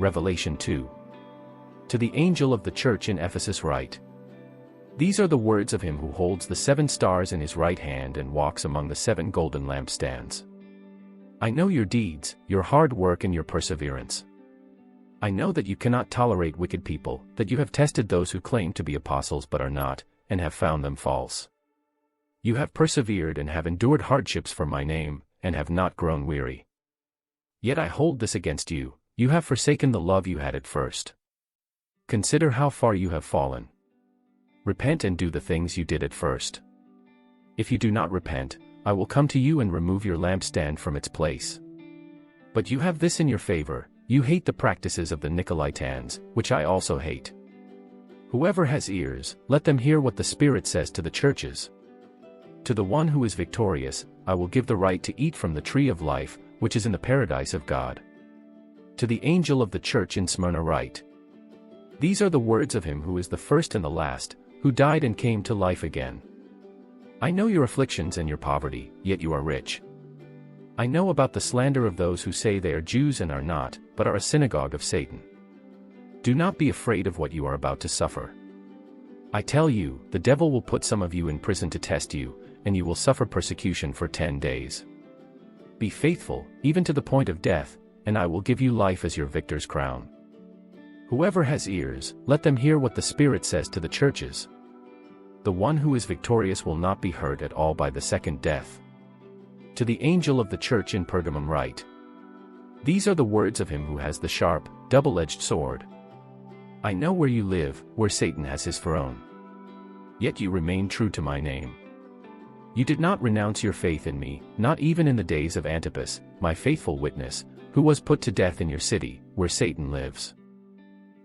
Revelation 2. To the angel of the church in Ephesus write. These are the words of him who holds the 7 stars in his right hand and walks among the 7 golden lampstands. I know your deeds, your hard work and your perseverance. I know that you cannot tolerate wicked people, that you have tested those who claim to be apostles but are not, and have found them false. You have persevered and have endured hardships for my name, and have not grown weary. Yet I hold this against you, you have forsaken the love you had at first. Consider how far you have fallen. Repent and do the things you did at first. If you do not repent, I will come to you and remove your lampstand from its place. But you have this in your favor, you hate the practices of the Nicolaitans, which I also hate. Whoever has ears, let them hear what the Spirit says to the churches. To the one who is victorious, I will give the right to eat from the tree of life, which is in the paradise of God. To the angel of the church in Smyrna write. These are the words of him who is the first and the last, who died and came to life again. I know your afflictions and your poverty, yet you are rich. I know about the slander of those who say they are Jews and are not, but are a synagogue of Satan. Do not be afraid of what you are about to suffer. I tell you, the devil will put some of you in prison to test you, and you will suffer persecution for 10 days. Be faithful, even to the point of death, and I will give you life as your victor's crown. Whoever has ears, let them hear what the Spirit says to the churches. The one who is victorious will not be hurt at all by the second death. To the angel of the church in Pergamum write. These are the words of him who has the sharp, double-edged sword. I know where you live, where Satan has his throne. Yet you remain true to my name. You did not renounce your faith in me, not even in the days of Antipas, my faithful witness, who was put to death in your city, where Satan lives.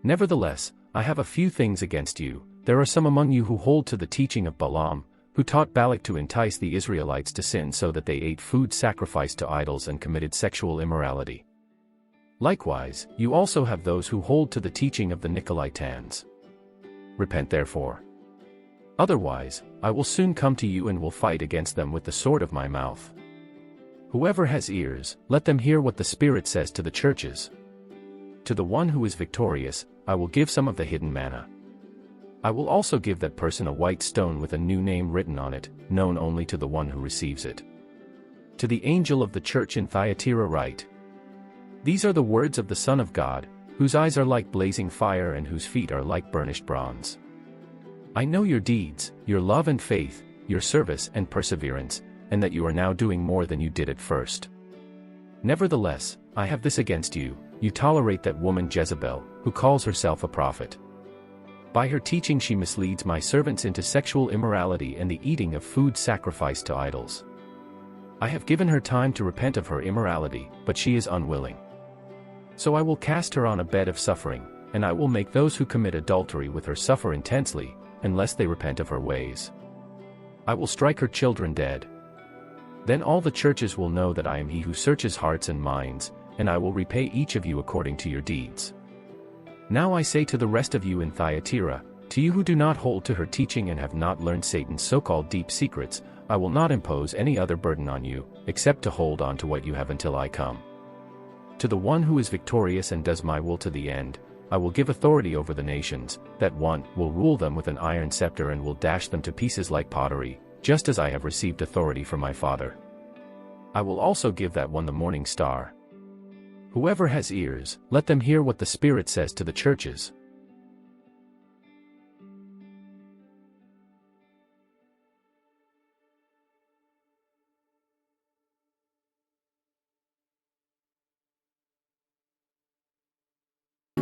Nevertheless, I have a few things against you. There are some among you who hold to the teaching of Balaam, who taught Balak to entice the Israelites to sin so that they ate food sacrificed to idols and committed sexual immorality. Likewise, you also have those who hold to the teaching of the Nicolaitans. Repent therefore. Otherwise, I will soon come to you and will fight against them with the sword of my mouth. Whoever has ears, let them hear what the Spirit says to the churches. To the one who is victorious, I will give some of the hidden manna. I will also give that person a white stone with a new name written on it, known only to the one who receives it. To the angel of the church in Thyatira write. These are the words of the Son of God, whose eyes are like blazing fire and whose feet are like burnished bronze. I know your deeds, your love and faith, your service and perseverance, and that you are now doing more than you did at first. Nevertheless, I have this against you, you tolerate that woman Jezebel, who calls herself a prophet. By her teaching she misleads my servants into sexual immorality and the eating of food sacrificed to idols. I have given her time to repent of her immorality, but she is unwilling. So I will cast her on a bed of suffering, and I will make those who commit adultery with her suffer intensely, unless they repent of her ways. I will strike her children dead. Then all the churches will know that I am he who searches hearts and minds, and I will repay each of you according to your deeds. Now I say to the rest of you in Thyatira, to you who do not hold to her teaching and have not learned Satan's so-called deep secrets, I will not impose any other burden on you, except to hold on to what you have until I come. To the one who is victorious and does my will to the end, I will give authority over the nations, that one will rule them with an iron scepter and will dash them to pieces like pottery, just as I have received authority from my Father. I will also give that one the morning star. Whoever has ears, let them hear what the Spirit says to the churches.